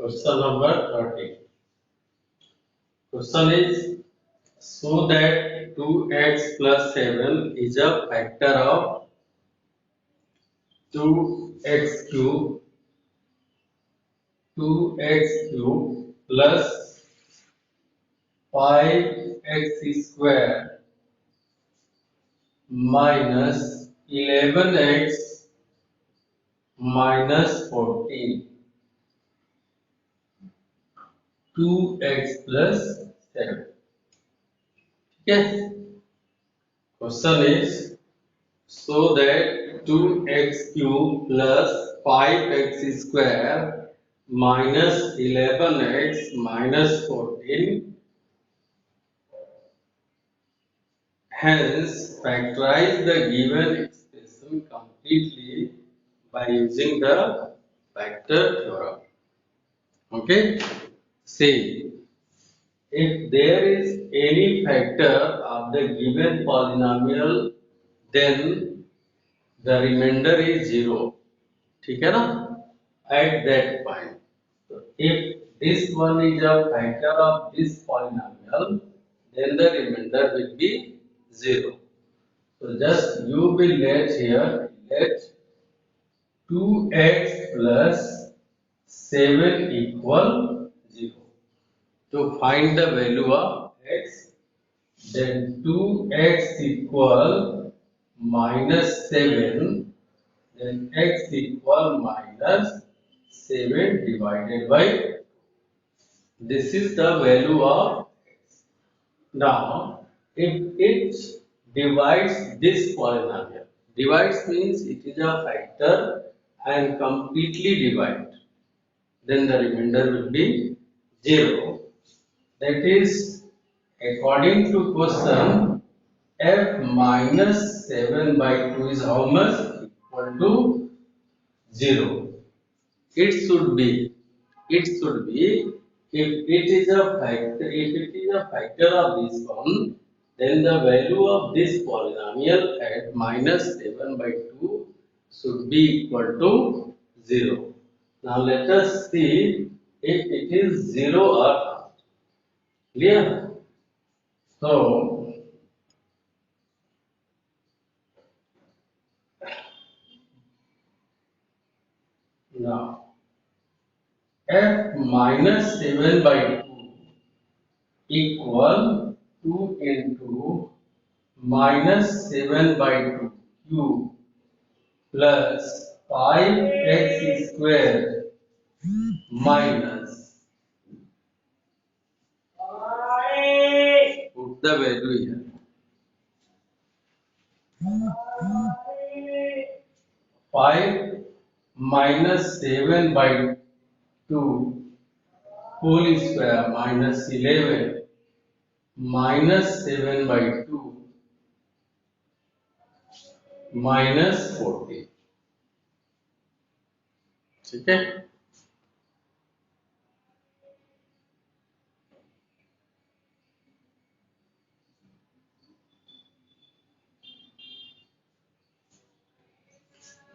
Question number 30. Question is, so that 2x plus 7 is a factor of 2x cube plus 5x square minus 11x minus 14. 2x plus 7. Yes. Question is, so that 2x cube plus 5x square minus 11x minus 14, hence factorize the given expression completely by using the factor theorem. Okay? Say, if there is any factor of the given polynomial, then the remainder is 0. ठीक है ना? At that point. So if this one is a factor of this polynomial, then the remainder will be 0. So just you will let here, let 2x plus 7 equal 0. To find the value of x, then 2x equal minus 7, then x equal minus 7 divided by, this is the value of x. Now, if it divides this polynomial, divides means it is a factor and completely divide, then the remainder will be 0. That is, according to question, f minus 7 by 2 is how much? Equal to 0. It should be, if it is a factor of this one, then the value of this polynomial at minus 7 by 2 should be equal to 0. Now let us see if it is 0 or not. Clear? So, now f minus 7 by 2 equal 2 into minus 7 by 2 cube plus 5x square minus, put the value here, 5 minus 7 by 2 whole square minus 11 minus 7 by 2 minus 40. ठीक है?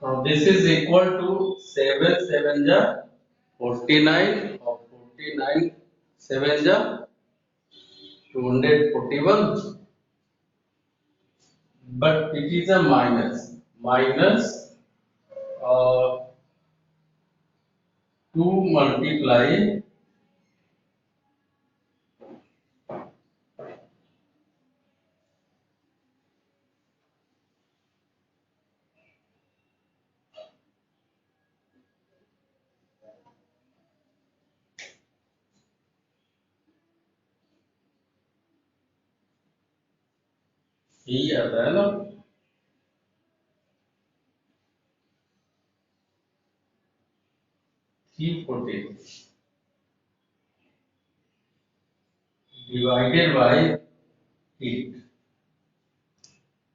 Now this is equal to 7 7 ja 49 or 49 7 ja 241, but it is a minus 2 multiply ही आता है ना, divided by 8.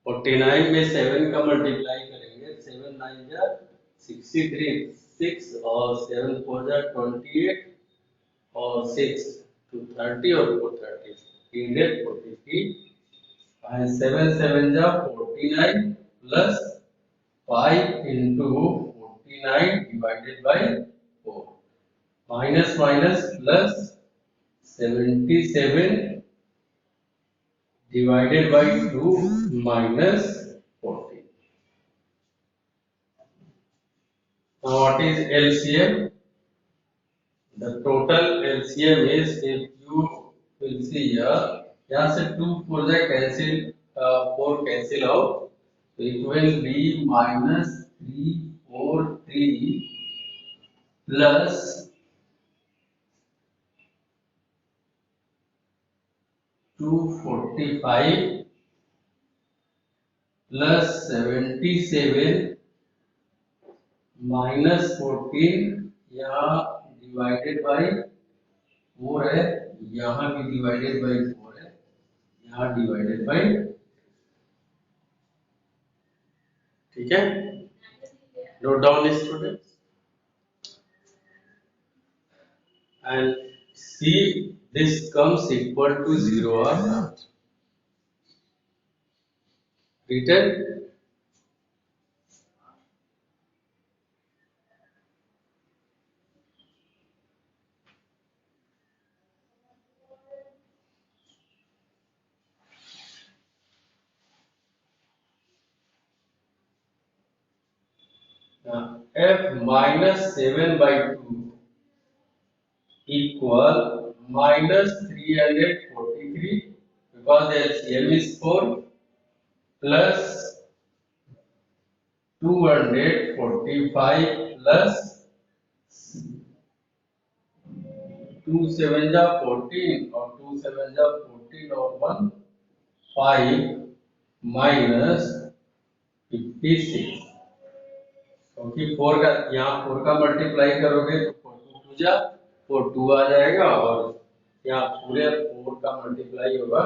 49 में 7 का multiply करेंगे, 7 9 जा 63, 6 और 7 4 जा 28 और 6 to 30 और 4 30, 43 and 7 7 जा 49 plus 5 into 49 divided by 4. minus minus plus 77 divided by 2 minus 14. Now what is LCM? The total LCM is, if you will see here, यहाँ से 2 4 जा cancel, 4 cancel out, so it will be minus 343 plus 245 plus 77 minus 14, यहाँ divided by 4 है, यहाँ भी divided by 4 है, यहाँ divided by, ठीक है, note down students and see this comes equal to 0 or not. Written f minus 7 by 2 equal minus 343 because the LCM is 4 plus 245 plus 2 7 जा 14 और 2 7 जा 14 और 1 5 minus 56, क्योंकि 4 का यहाँ 4 का मल्टीप्लाई करोगे तो 4 2 जा 4 2 आ जाएगा और यहाँ पूरे 4 का मल्टीप्लाई होगा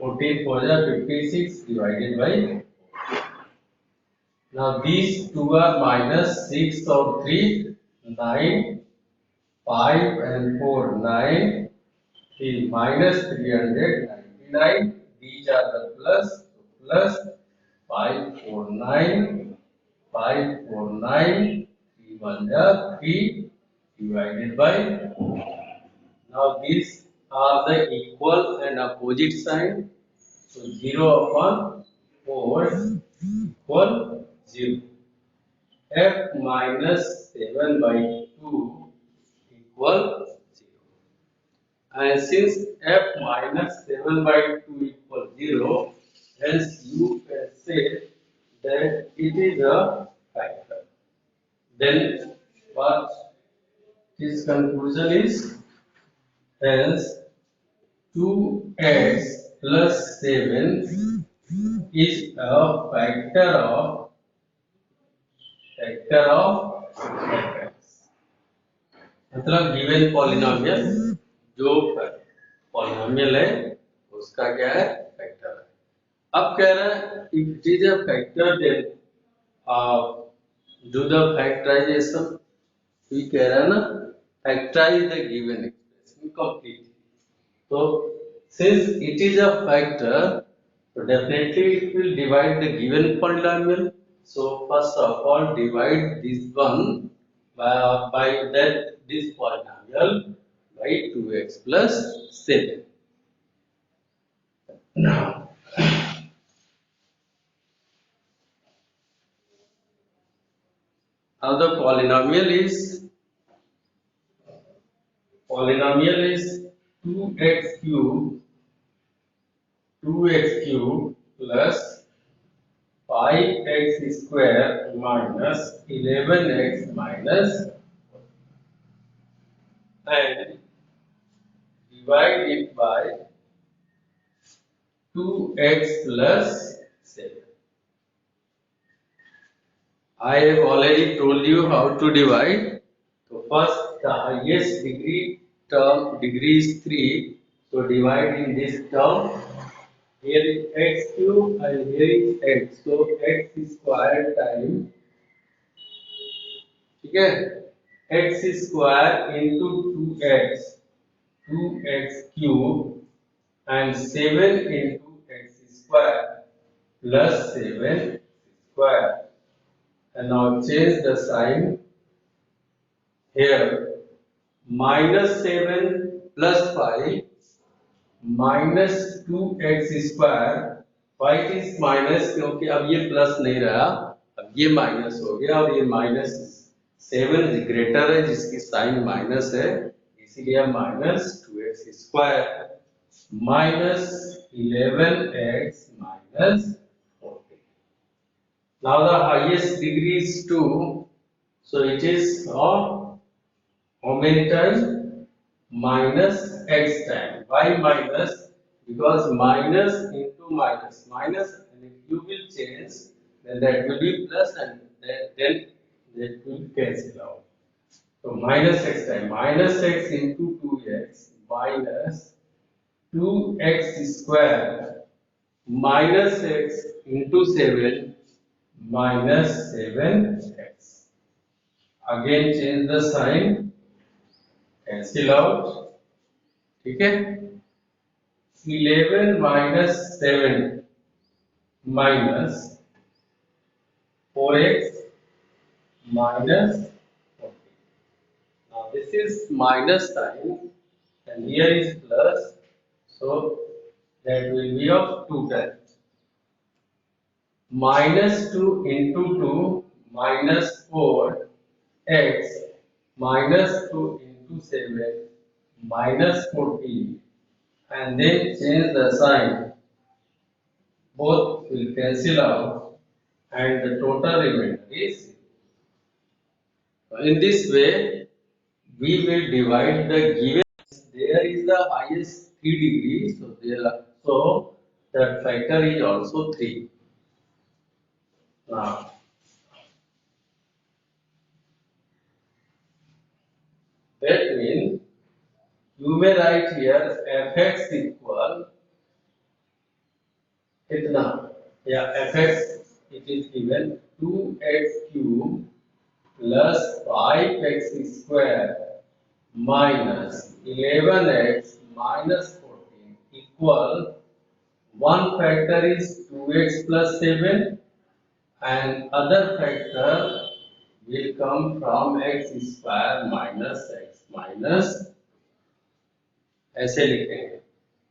14 4 जा 56 divided by. Now these two are minus 6 or 3 9 5 and 4 9 3 minus 399. These are the plus 549 549 3 1 ja 3 divided by. Now these are the equal and opposite sign. So 0 upon 4 equal 0. F minus 7 by 2 equal 0. And since f minus 7 by 2 equal 0, hence you can say that it is a factor. Then what his conclusion is, hence 2x plus 7 is a factor of fx. मतलब given polynomial जो polynomial है उसका क्या है, factor है. अब कह रहा है if it is a factor then do the factorization. ये कह रहा है ना factorize the given expression completely. तो since it is a factor, so definitely it will divide the given polynomial. So first of all divide this one by that this polynomial by 2x plus 7. Now the polynomial is 2x cube plus 5x square minus 11x minus, and divide it by 2x plus 7. I have already told you how to divide. So first the highest degree is 3. So divide in this term. Here is x cube and here is x. So x square times, okay, x square into 2x cube and 7 into x square plus 7 square. And now change the sign here. -7 plus 5 -2x²। why it is minus, क्योंकि अब ये plus नहीं रहा, अब ये minus हो गया और ये -7 ग्रेटर है जिसकी साइन माइनस है, इसीलिए अब -2x² -11x -40। now the highest degree is 2, so it is of how many times? Minus x time. Why minus? Because minus into minus. Minus, and if you will change, then that will be plus, and then that will cancel out. So minus x time. Minus x into 2x minus 2x square minus x into 7 minus 7x. Again change the sign, cancel out. ठीक है, 11 minus 7 minus 4x minus 40. Now this is minus sign and here is plus, so that will be of 2 times. Minus 2 into 2 minus 4x minus 2 into 7 minus 40, and then change the sign, both will cancel out and the total remainder is 0. In this way, we will divide the given. There is the highest 3 degrees, so that factor is also 3. Now, that means you may write here fx equal kitna? Yeah, fx, it is given 2x cube plus 5x square minus 11x minus 14 equal, one factor is 2x plus 7 and other factor will come from x square minus x minus, ऐसे लिखेंगे।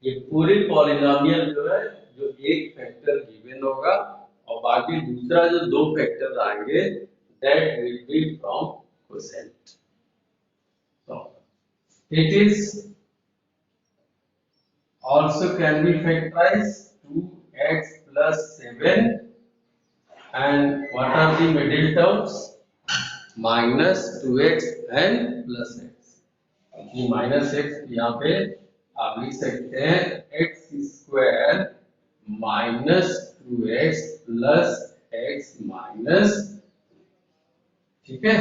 ये पूरी polynomial जो है, जो एक factor given होगा और बाकी दूसरा जो 2 फैक्टर आएंगे, that will be from quotient. So it is also can be factorized 2x plus 7 and what are the middle terms? minus 2x and plus x. ये माइनस एक्स यहाँ पे आप लिख सकते हैं x square minus 2x plus x minus, ठीक है,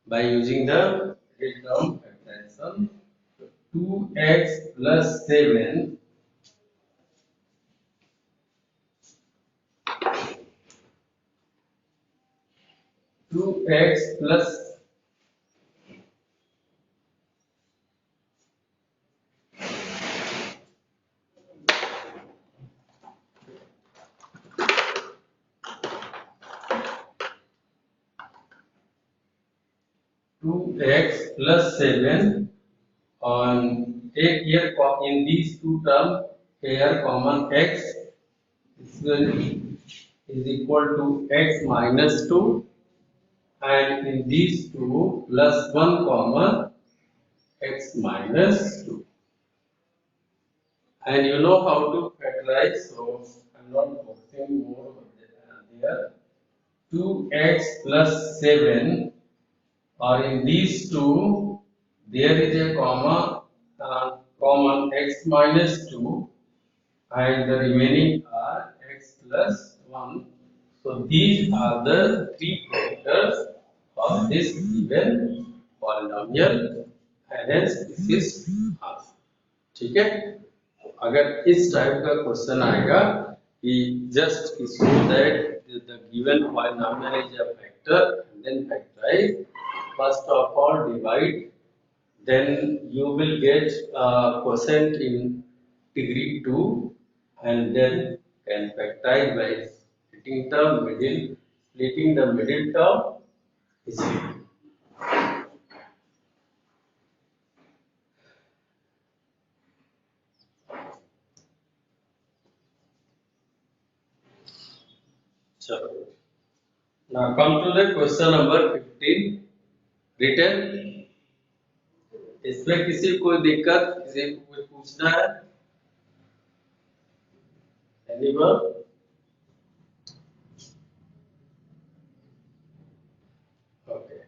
by using the middle term factorization. 2x plus 7 2x plus 2x plus 7 on take here in these two terms here common x is equal to x minus 2 and in these two plus 1 common x minus 2, and you know how to factorize, so I'm not focusing more there. 2x plus 7 or in these two there is a common x minus 2 and the remaining are x plus 1. So these are the 3 factors of this given polynomial and hence this is answer. ठीक है, अगर इस type का question आएगा कि just show that the given polynomial is a factor and then factorize, first of all divide, then you will get quotient in degree 2 and then can factorize by splitting the middle term easily. चलो, now come to the question number 15 written. इसमें किसी को कोई दिक्कत, किसी को कुछ पूछना है? Anyone? Okay.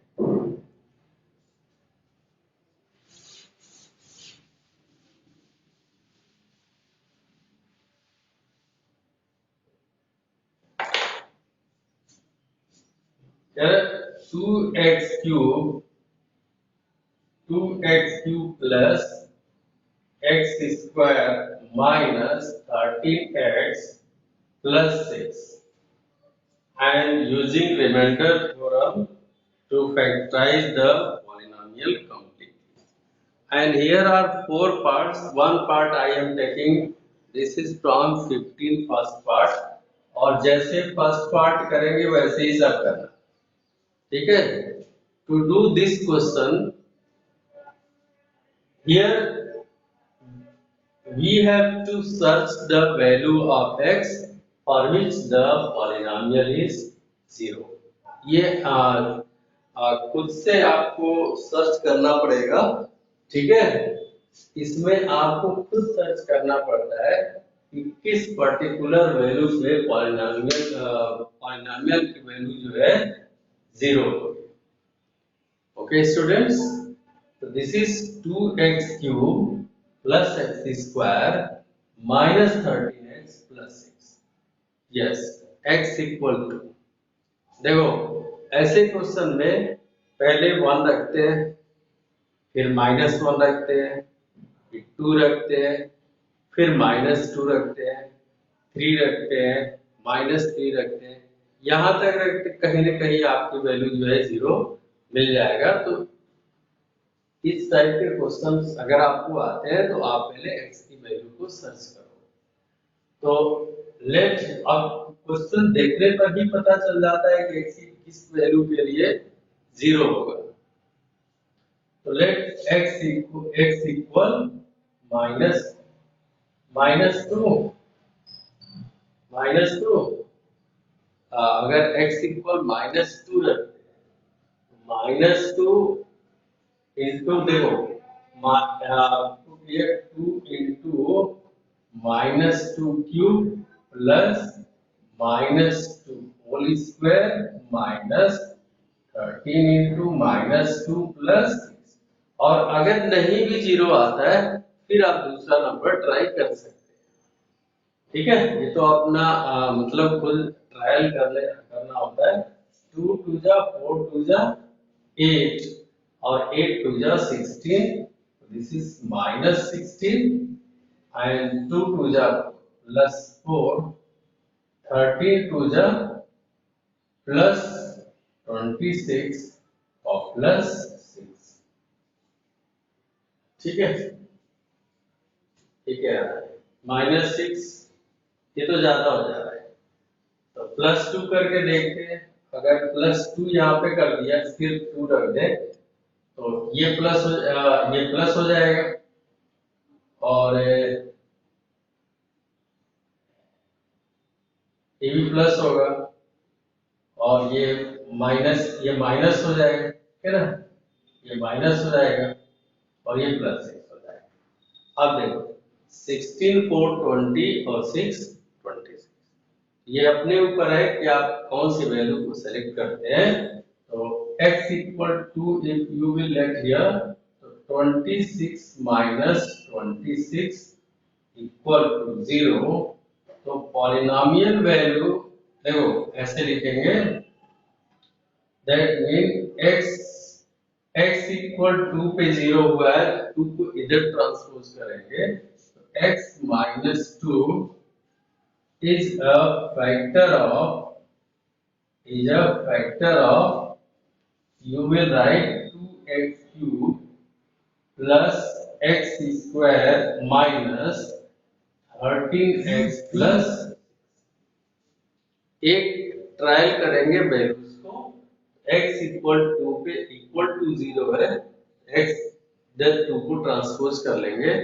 Here 2x cube plus x square minus 13x plus 6 and using remainder theorem to factorize the polynomial completely. And here are four parts. One part I am taking, this is from 15 first part, और जैसे first part करेंगे वैसे ही सब करना, ठीक है? To do this question, here we have to search the value of x for which the polynomial is 0. ये खुद से आपको सर्च करना पड़ेगा, ठीक है? इसमें आपको खुद सर्च करना पड़ता है कि किस पर्टिकुलर वैल्यू पे पॉलिनोमियल की वैल्यू जो है 0 होगी. ओके स्टूडेंट्स, तो this is 2x cube plus x square minus 13x plus 6. Yes, x equal to, देखो ऐसे क्वेश्चन में पहले 1 रखते हैं, फिर -1 रखते हैं, फिर 2 रखते हैं, फिर -2 रखते हैं, 3 रखते हैं, -3 रखते हैं, यहाँ तक रखते कहीं ना कहीं आपकी वैल्यू जो है 0 मिल जाएगा. तो इस टाइप के क्वेश्चन अगर आपको आते हैं तो आप पहले x की वैल्यू को सर्च करो. तो लेट, अब क्वेश्चन देखने पर ही पता चल जाता है कि x की किस वैल्यू के लिए 0 होगा. तो लेट x इक्वल -2 अगर x इक्वल -2 रखते हैं, -2 इंटू, देखो ये 2 into -2 cube plus -2 whole square minus 13 into -2 plus 6. और अगर नहीं भी 0 आता है फिर आप दूसरा नंबर ट्राई कर सकते हैं, ठीक है? ये तो अपना मतलब खुद ट्रायल करना होता है. 2 2 जा 4 2 जा 8 और 8 2 जा 16. दिस इज -16 एंड 2 2 जा प्लस 4, 13 2 जा प्लस 26 और प्लस 6. ठीक है, ठीक है. -6 ये तो ज्यादा हो जा रहा है, तो +2 करके देखते हैं. अगर +2 यहाँ पे कर दिया, फिर 2 रख दे तो ये प्लस हो जाएगा, और ये भी प्लस होगा, और ये माइनस हो जाएगा, है ना? ये माइनस हो जाएगा और ये +6 हो जाएगा. अब देखो 16 4 20 और 6 26. ये अपने ऊपर है कि आप कौन सी वैल्यू को सेलेक्ट करते हैं. तो x equal to, if you will let here, तो 26 माइनस 26 इक्वल टू 0. तो पॉलिनोमियल वैल्यू देखो ऐसे लिखेंगे, दैट मीन x इक्वल 2 पे 0 हुआ है, 2 को इधर ट्रांसपोज करेंगे, तो x minus 2 is a factor of, you will write 2x cube plus x square minus 13x plus. एक ट्रायल करेंगे वैल्यूज को, x इक्वल 2 पे इक्वल टू 0 है, x जब 2 को ट्रांसपोज कर लेंगे,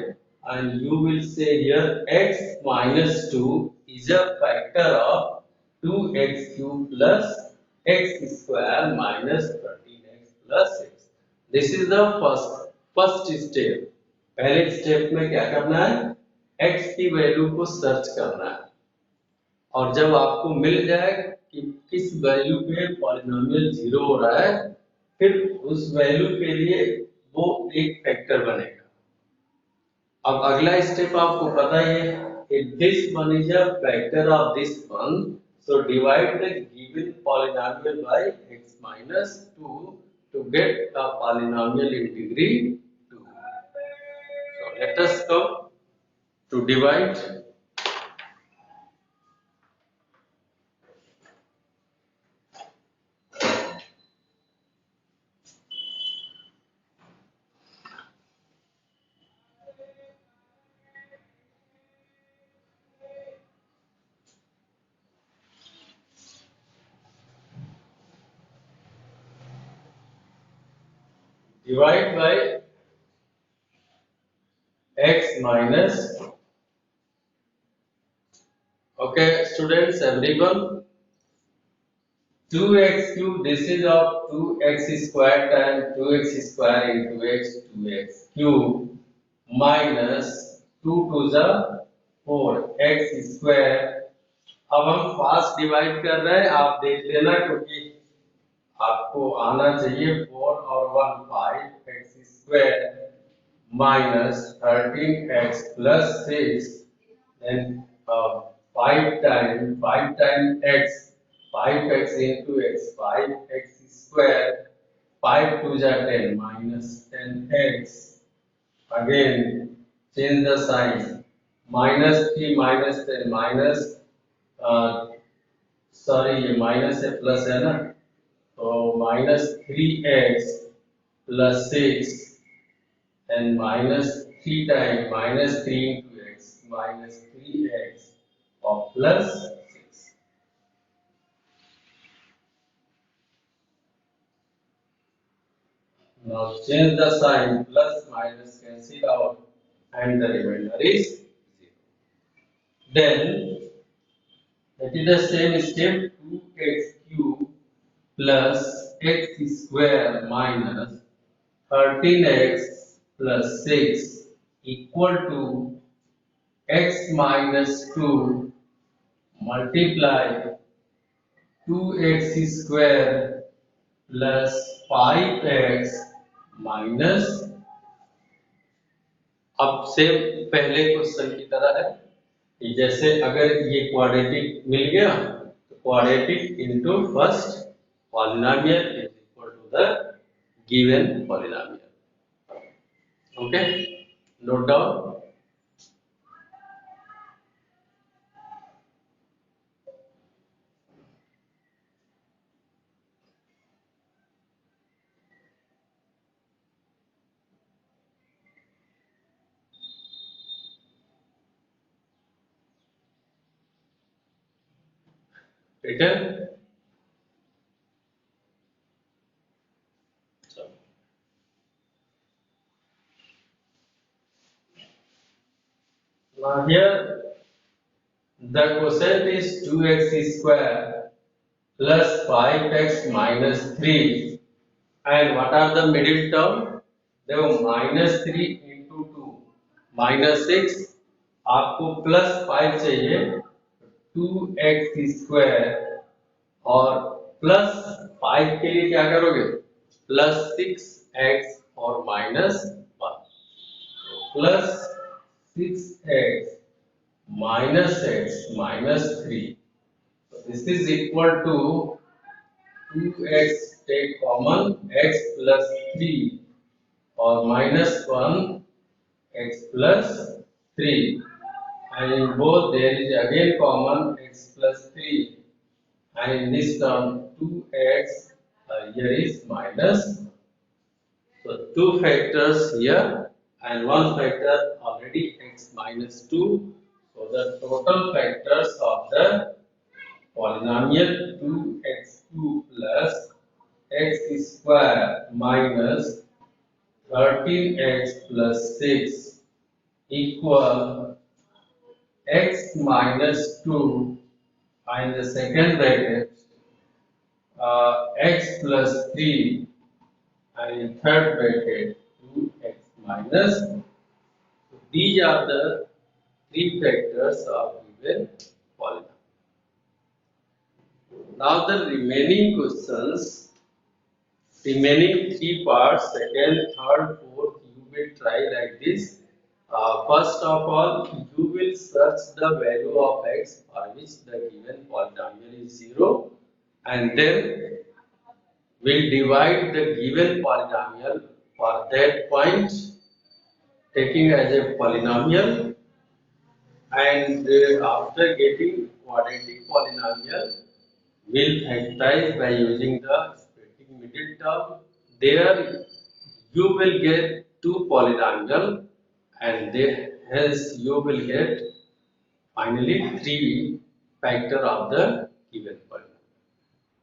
and you will say here x minus 2 is a factor of 2x cube plus x square minus 13x plus 6. This is the first step. पहले step में क्या करना है? x की वैल्यू को सर्च करना है और जब आपको मिल जाए कि किस वैल्यू पे पॉलिनोमियल जीरो हो रहा है, फिर उस वैल्यू के लिए वो एक फैक्टर बनेगा। अब अगला स्टेप आपको पता ही है, if this one is a factor of this one, so divide the given polynomial by x minus 2 to get a polynomial in degree 2. So let us come to divide. Divide by x minus. Okay, students, everyone. 2x cube, this is of 2x square times 2x square into x, 2x cube minus 2 to the 4 x square. अब हम fast divide कर रहे हैं, आप देख लेना क्योंकि आपको आना चाहिए 4 और 1 5 x square minus 13x plus 6 then 5 times x 5x into x 5x square 5 to the 10 minus 10x again change the sign minus 3 minus 10 minus sorry ये माइनस है प्लस है ना तो minus 3x plus 6 and minus 3 times minus 3 into x minus 3x or plus 6. Now change the sign plus minus cancel out and the remainder is 0. Then that is the same step 2x cube plus x square minus 13x plus 6 equal to x minus 2 multiply 2x square plus 5x minus अब same पहले question की तरह है कि जैसे अगर ये quadratic मिल गया तो quadratic into first polynomial is equal to the given polynomial. Okay, note down. Written. Now here the quotient is 2x square plus 5x minus 3 and what are the middle term? देखो minus 3 into 2 minus 6 आपको plus 5 चाहिए 2x square और plus 5 के लिए क्या करोगे plus 6x और minus 1 plus 6x minus x minus 3. So this is equal to 2x take common x plus 3 or minus 1 x plus 3 and in both there is again common x plus 3 and in this term 2x here is minus 1. So two factors here and one factor already x minus 2. So the total factors of the polynomial 2x2 plus x square minus 13x plus 6 equal x minus 2 and the second bracket x plus 3 and in third bracket 2x minus. So these are the three factors of given polynomial. Now the remaining three parts, second, third, fourth, you will try like this. First of all, you will search the value of x for which the given polynomial is 0, and then we'll divide the given polynomial for that point, taking as a polynomial, and after getting quadratic polynomial, we'll factorize by using the splitting middle term. There you will get two polynomial, and there hence you will get finally three factor of the given polynomial.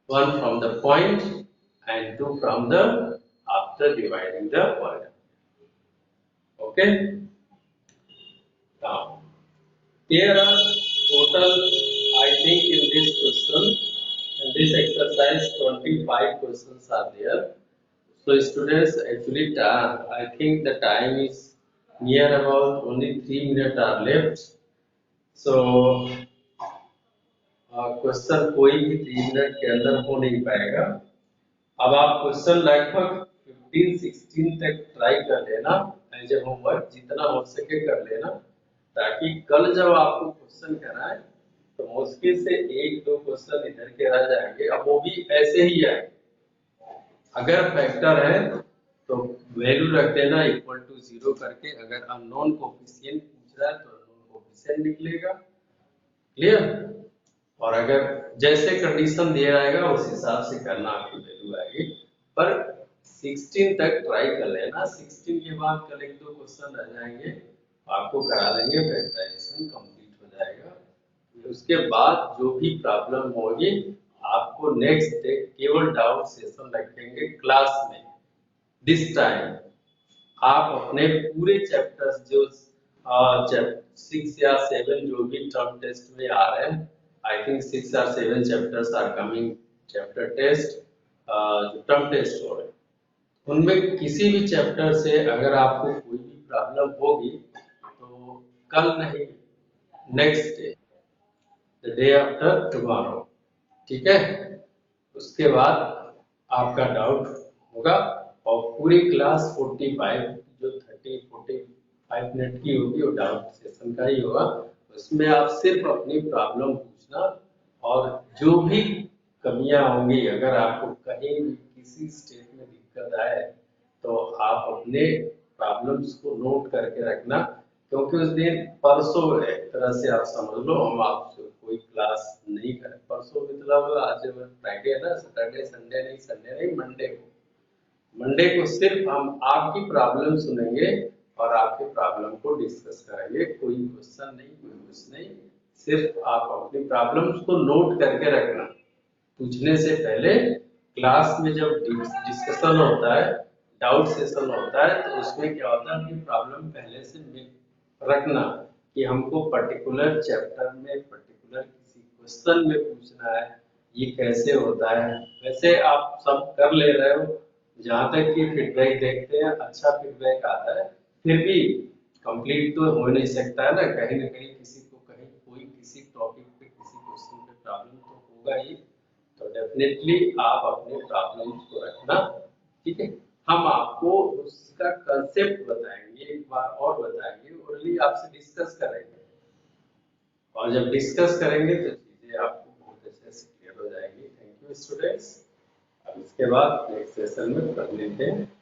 One from the point and two from the after dividing the polynomial. Okay. Now there are total, I think in this question, in this exercise, 25 questions are there. So students, actually, I think the time is near about only 3 minutes are left. So question कोई भी 3 minute के अंदर हो नहीं पाएगा. अब आप question लगभग 15-16 तक ट्राई कर लेना एज ए होमवर्क, जितना हो सके कर लेना, ताकि कल जब आपको क्वेश्चन कराएं तो मुश्किल से 1-2 क्वेश्चन इधर के रह जाएंगे. अब वो भी ऐसे ही आएंगे. अगर फैक्टर है तो वैल्यू रख देना इक्वल टू 0 करके. अगर अननोन कोफिशिएंट पूछ रहा है तो अननोन कोफिशिएंट निकलेगा. क्लियर. और अगर जैसे कंडीशन दिया जाएगा उस हिसाब से करना, आपकी वैल्यू आएगी. पर 16 तक ट्राई कर लेना. 16 के बाद कल 1-2 क्वेश्चन रह जाएंगे, आपको करा देंगे, फैक्टराइजेशन कंप्लीट हो जाएगा. उसके बाद जो भी प्रॉब्लम होगी आपको नेक्स्ट डे केवल डाउट सेशन रखेंगे क्लास में. दिस टाइम आप अपने पूरे चैप्टर्स जो 6 या 7 जो भी टर्म टेस्ट में आ रहे हैं, I think 6 or 7 chapters are coming chapter test, जो टर्म टेस्ट हो रहे हैं, उनमें किसी भी चैप्टर से अगर आपको कोई भी प्रॉब्लम होगी तो कल नहीं, next day, the day after tomorrow, ठीक है. उसके बाद आपका डाउट होगा और पूरी क्लास 45 जो 30-45 मिनट की होगी वो डाउट सेशन का ही होगा. उसमें आप सिर्फ अपनी प्रॉब्लम पूछना और जो भी कमियां होंगी, अगर आपको कहीं भी किसी स्टेप में दिक्कत आए तो आप अपने प्रॉब्लम्स को नोट करके रखना, क्योंकि उस दिन परसों एक तरह से आप समझ लो हम आपसे कोई क्लास नहीं करें. परसों मतलब आज फ्राइडे है ना, सैटरडे संडे नहीं, मंडे को सिर्फ हम आपकी प्रॉब्लम सुनेंगे और आपके प्रॉब्लम को डिस्कस करेंगे. कोई क्वेश्चन नहीं, कोई कुछ नहीं, सिर्फ आप अपनी प्रॉब्लम्स को नोट करके रखना. पूछने से पहले क्लास में जब डिस्कशन होता है, डाउट सेशन होता है, तो उसमें क्या होता है कि प्रॉब्लम पहले से रखना कि हमको पर्टिकुलर चैप्टर में पर्टिकुलर किसी क्वेश्चन में पूछना है, ये कैसे होता है. वैसे आप सब कर ले रहे हो, जहाँ तक कि फीडबैक देखते हैं अच्छा फीडबैक आता है, फिर भी कंप्लीट तो हो नहीं सकता है ना, कहीं ना कहीं किसी को कहीं कोई किसी टॉपिक पे किसी क्वेश्चन पे प्रॉब्लम तो होगा ही. तो डेफिनेटली आप अपने प्रॉब्लम्स को रखना, ठीक है. हम आपको उसका कंसेप्ट बताएंगे, एक बार और बताएंगे, ओरली आपसे डिस्कस करेंगे, और जब डिस्कस करेंगे तो चीजें आपको बहुत अच्छे से क्लियर हो जाएंगी. Thank you students. अब इसके बाद नेक्स्ट सेशन में पढ़ लेते हैं.